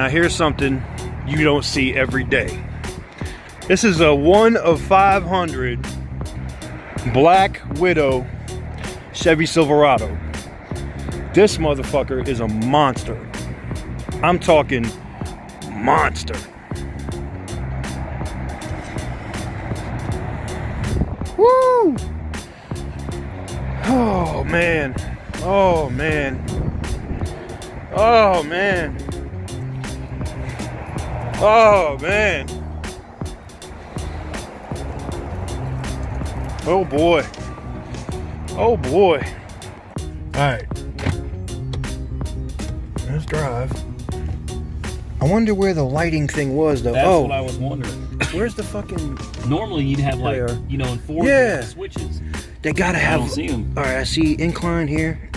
now here's something you don't see every day. This is a 1 of 500 Black Widow Chevy Silverado. This motherfucker is a monster. I'm talking monster. Woo! Oh man. Oh man. Oh man. Oh man. Oh boy. Oh boy. Alright. Let's drive. I wonder where the lighting thing was though. That's what I was wondering. Where's the fucking... Normally you'd have like, you know, in Ford, switches. They gotta have... I don't see them. Alright, I see incline here.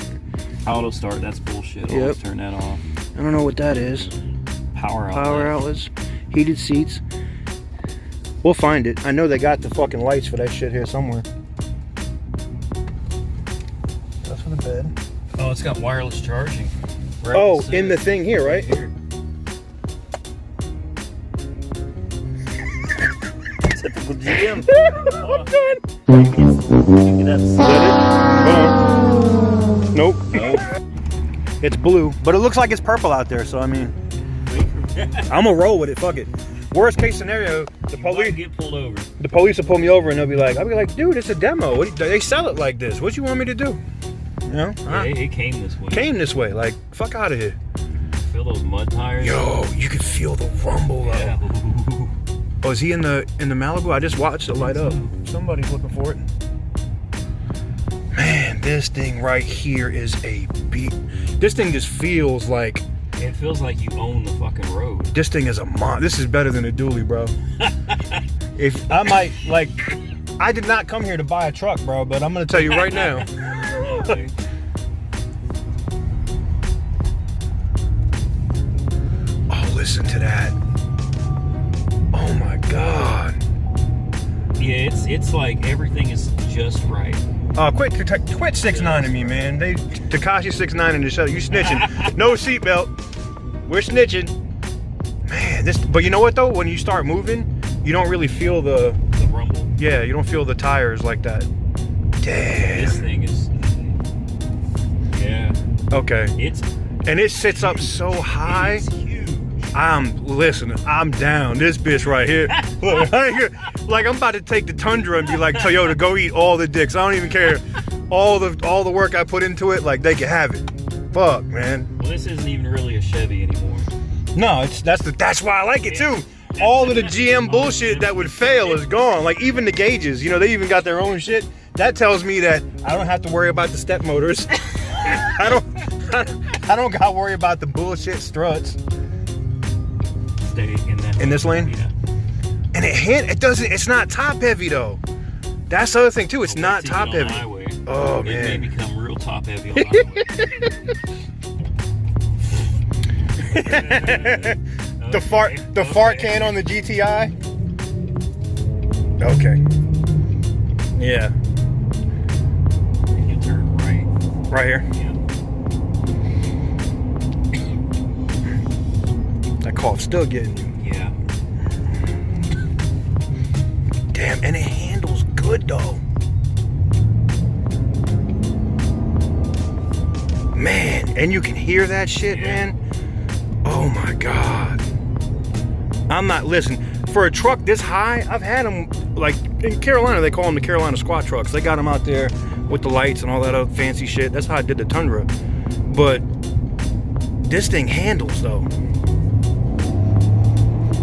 Auto start, that's bullshit. Always turn that off. I don't know what that is. Power outlet. Power outlets. Heated seats. We'll find it. I know they got the fucking lights for that shit here somewhere. That's for the bed. Oh, it's got wireless charging. Right in the thing here, right? Here. Typical GM. Nope. It's blue, but it looks like it's purple out there, so I mean, I'm gonna roll with it. Fuck it. Worst case scenario, the police get pulled over. The police will pull me over and they'll be like, I'll be like, dude, it's a demo. They sell it like this. What you want me to do? You know? Yeah, it came this way. Came this way. Like, fuck out of here. Feel those mud tires? Yo, you can feel the rumble. Yeah. Oh, is he in the Malibu? I just watched it light up. Somebody's looking for it. Man, this thing right here is a beat. This thing just feels like... It feels like you own the fucking road. This thing is a this is better than a dually, bro. If I might, like, I did not come here to buy a truck, bro, but I'm gonna tell you right now. Oh, listen to that. Oh my God. Yeah, it's like everything is just right. Quit 6ix9ing me, man. Tekashi 6ix9ing the show. You snitching. No seatbelt. We're snitching. Man, but you know what though? When you start moving, you don't really feel the rumble. Yeah, you don't feel the tires like that. Damn. This thing is... Yeah. Okay. And it sits up huge. So high. It's huge. I'm down. This bitch right here. Look, like I'm about to take the Tundra and be like, Toyota, go eat all the dicks. I don't even care. All the work I put into it, like they can have it. Fuck, man. Well, this isn't even really a Chevy anymore. No, that's why I like it too. All of the GM bullshit that would fail is gone. Like even the gauges, you know, they even got their own shit. That tells me that I don't have to worry about the step motors. I don't got to worry about the bullshit struts. Stay in that. In this lane? Yeah. And it's not top heavy though. That's the other thing too. It's not top heavy. Oh man. It may become real top heavy on the highway. The fart can on the GTI. Okay. Yeah. You turn right. Right here. Yeah. That cough's still getting you. Yeah. Damn, and it handles good though. Man, and you can hear that shit, man. Oh my God. I'm not listening. For a truck this high, I've had them, like in Carolina, they call them the Carolina squat trucks. They got them out there with the lights and all that other fancy shit. That's how I did the Tundra. But this thing handles though.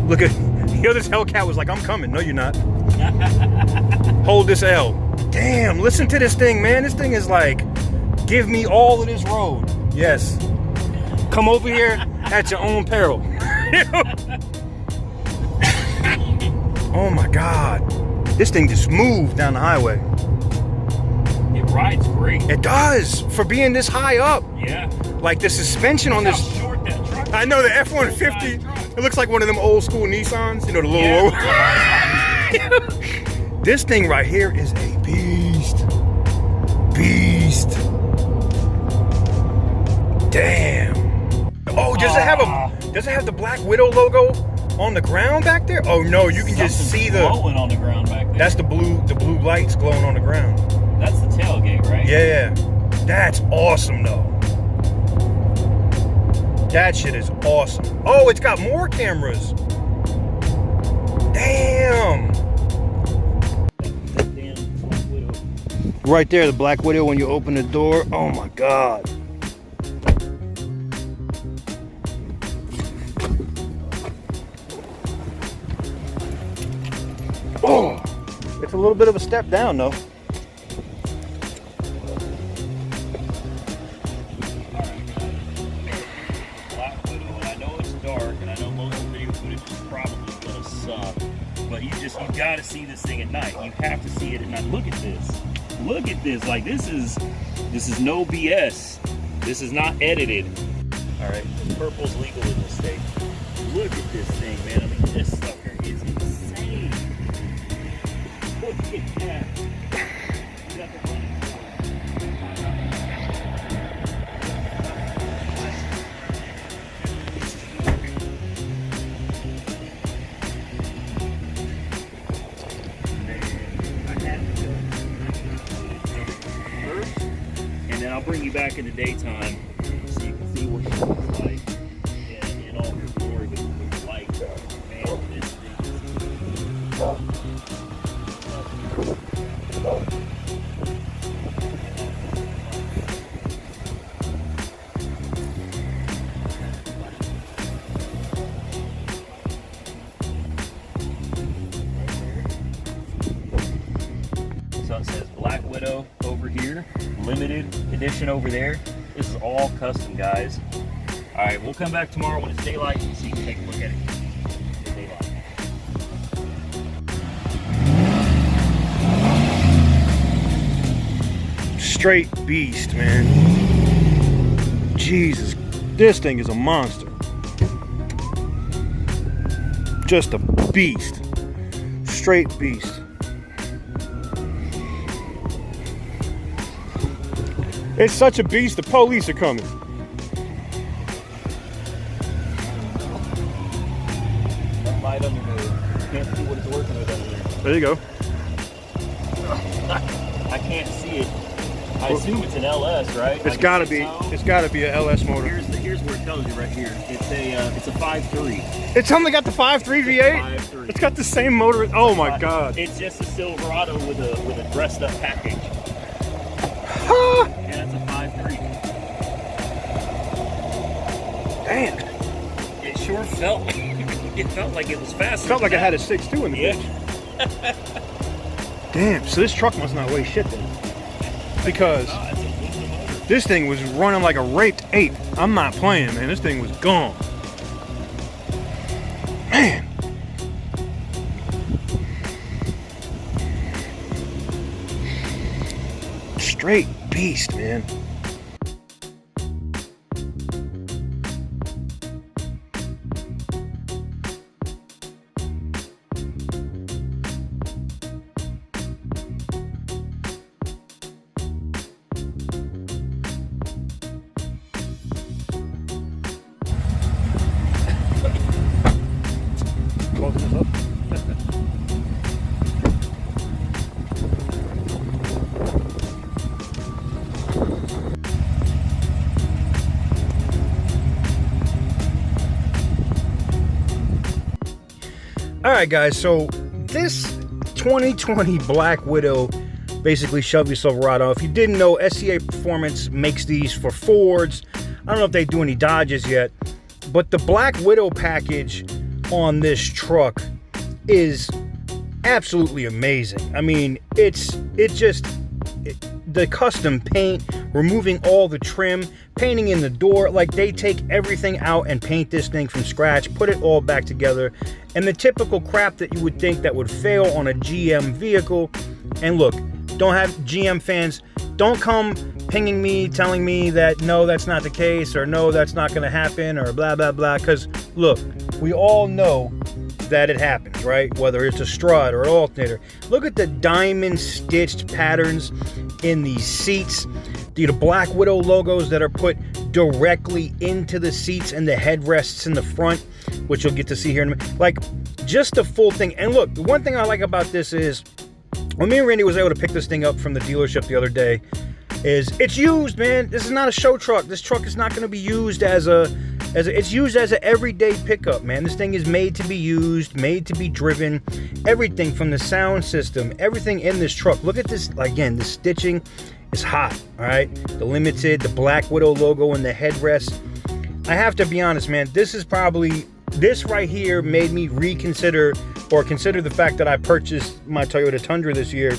Look at, you know, this Hellcat was like, I'm coming. No, you're not. Hold this L. Damn, listen to this thing, man. This thing is like, give me all of this road. Yes. Come over here at your own peril. Oh my God. This thing just moved down the highway. It rides great. It does, for being this high up. Yeah. Like the suspension on this. How short that truck is. I know, the F-150. It looks like one of them old school Nissans. You know, the little old. This thing right here is a beast. Damn. Oh, does it have Does it have the Black Widow logo on the ground back there? Oh no, you can just see the glowing on the ground back there. That's the blue lights glowing on the ground. That's the tailgate, right? Yeah. That's awesome though. That shit is awesome. Oh, it's got more cameras. Damn. That damn Black Widow. Right there, the Black Widow when you open the door. Oh my God. Oh, it's a little bit of a step down though. Black Widow, and I know it's dark, and I know most of the video footage is probably gonna suck, but you gotta see this thing at night. You have to see it at night. Look at this. Look at this. Like this is no BS. This is not edited. All right, purple's legal in this state. Look at this thing, man. I mean, this sucker is insane. Look at that. You got the running first, and then I'll bring you back in the daytime so you can see what it looks like in all your glory with the light. Man, this thing is so it says Black Widow over here, limited edition over there. This is all custom, guys. All right, we'll come back tomorrow when it's daylight so you can take a look at it. It's daylight. Straight beast, man. Jesus, this thing is a monster. Just a beast. Straight beast. It's such a beast, the police are coming. That light under there. You can't see what it's working with under there. There you go. I can't see it. I assume it's an LS, right? It's gotta be. It's gotta be a LS motor. Here's where it tells you right here. It's a 5.3. It's only got the 5.3 V8. 5.3. It's got the same motor. Oh my God. It's just a Silverado with a dressed up package. Huh. And it's a 5.3. Damn. It sure felt. It felt like it was faster. Felt like than I had a that. 6.2 in the Yeah. bitch. Damn. So this truck must not weigh shit then. Because Oh, it's a aluminum motor. this thing was running like a raped ape. I'm not playing, man. This thing was gone. Man. Straight beast, man. Closing this up. All right, guys, so this 2020 Black Widow, basically Chevy Silverado. If you didn't know, SCA Performance makes these for Fords. I don't know if they do any Dodges yet, but the Black Widow package on this truck is absolutely amazing. I mean, the custom paint, removing all the trim, painting in the door, like they take everything out and paint this thing from scratch, put it all back together, and the typical crap that you would think that would fail on a GM vehicle. And look, don't have GM fans, don't come pinging me, telling me that no, that's not the case, or no, that's not going to happen, or blah, blah, blah, because look, we all know that it happens, right? Whether it's a strut or an alternator. Look at the diamond stitched patterns in these seats. the Black Widow logos that are put directly into the seats and the headrests in the front, which you'll get to see here in a minute. Like, just the full thing. And look, the one thing I like about this is, when me and Randy was able to pick this thing up from the dealership the other day, is it's used, man. This is not a show truck. This truck is not going to be used as it's used as an everyday pickup, man. This thing is made to be used, made to be driven. Everything from the sound system, everything in this truck. Look at this, again, the stitching is hot, all right? The limited, the Black Widow logo and the headrest. I have to be honest, man, this right here made me reconsider or consider the fact that I purchased my Toyota Tundra this year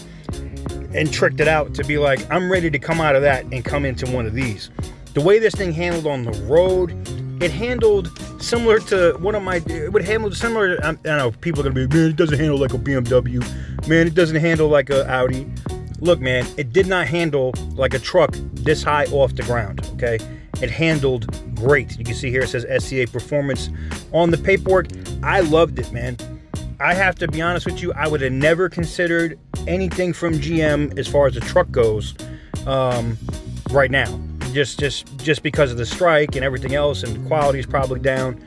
and tricked it out to be like, I'm ready to come out of that and come into one of these. The way this thing handled on the road, it handled similar to it would handle similar to, I know people are gonna be, man, it doesn't handle like a BMW, man, it doesn't handle like a Audi. Look, man, it did not handle like a truck this high off the ground, okay? It handled great. You can see here it says SCA Performance on the paperwork. I loved it, man. I have to be honest with you, I would have never considered anything from GM as far as the truck goes right now. Just because of the strike and everything else, and the quality is probably down.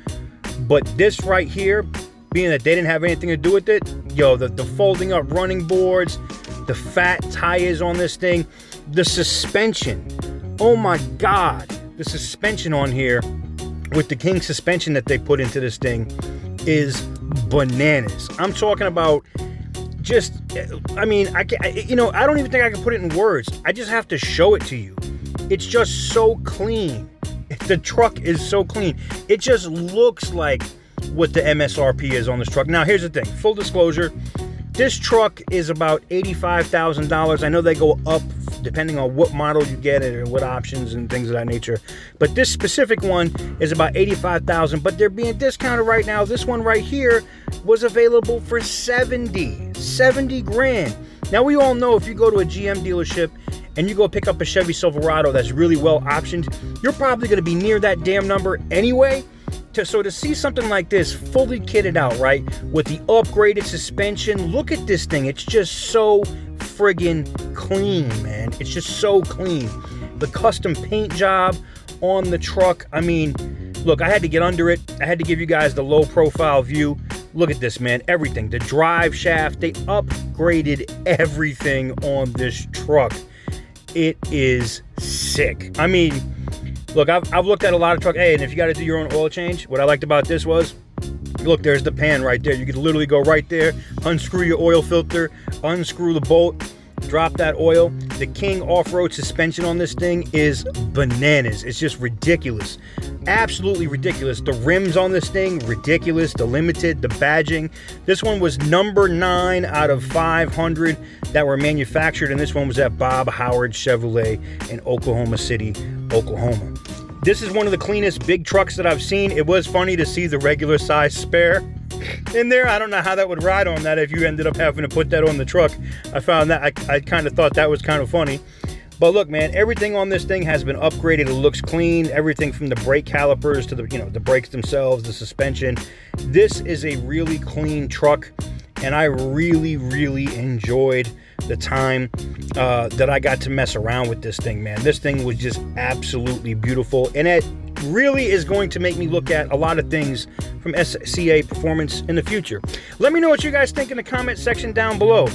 But this right here, being that they didn't have anything to do with it, yo, the folding up running boards, the fat tires on this thing, the suspension, oh my God, the suspension on here with the King suspension that they put into this thing is bananas. I'm talking about just, I mean, I don't even think I can put it in words. I just have to show it to you. It's just so clean. The truck is so clean. It just looks like what the MSRP is on this truck. Now, here's the thing. Full disclosure, this truck is about $85,000. I know they go up depending on what model you get and what options and things of that nature. But this specific one is about $85,000, but they're being discounted right now. This one right here was available for 70 grand. Now, we all know if you go to a GM dealership and you go pick up a Chevy Silverado that's really well optioned, you're probably going to be near that damn number anyway. So to see something like this fully kitted out, right, with the upgraded suspension, look at this thing. It's just so friggin' clean, man. It's just so clean. The custom paint job on the truck. I mean, look, I had to get under it. I had to give you guys the low profile view. Look at this, man. Everything. The drive shaft. They upgraded everything on this truck. It is sick. I mean, look, I've looked at a lot of trucks. Hey, and if you got to do your own oil change, what I liked about this was, look, there's the pan right there. You could literally go right there, unscrew your oil filter, unscrew the bolt, drop that oil. The King off-road suspension on this thing is bananas. It's just ridiculous. Absolutely ridiculous. The rims on this thing, ridiculous. The limited, the badging. This one was number 9 out of 500 that were manufactured, and this one was at Bob Howard Chevrolet in Oklahoma City, Oklahoma. This is one of the cleanest big trucks that I've seen. It was funny to see the regular size spare in there. I don't know how that would ride on that if you ended up having to put that on the truck. I found that, I kind of thought that was kind of funny. But look, man, everything on this thing has been upgraded. It looks clean. Everything from the brake calipers to the, the brakes themselves, the suspension. This is a really clean truck, and I really, really enjoyed the time that I got to mess around with this thing, man. This thing was just absolutely beautiful, and it really is going to make me look at a lot of things from SCA Performance in the future. Let me know what you guys think in the comment section down below.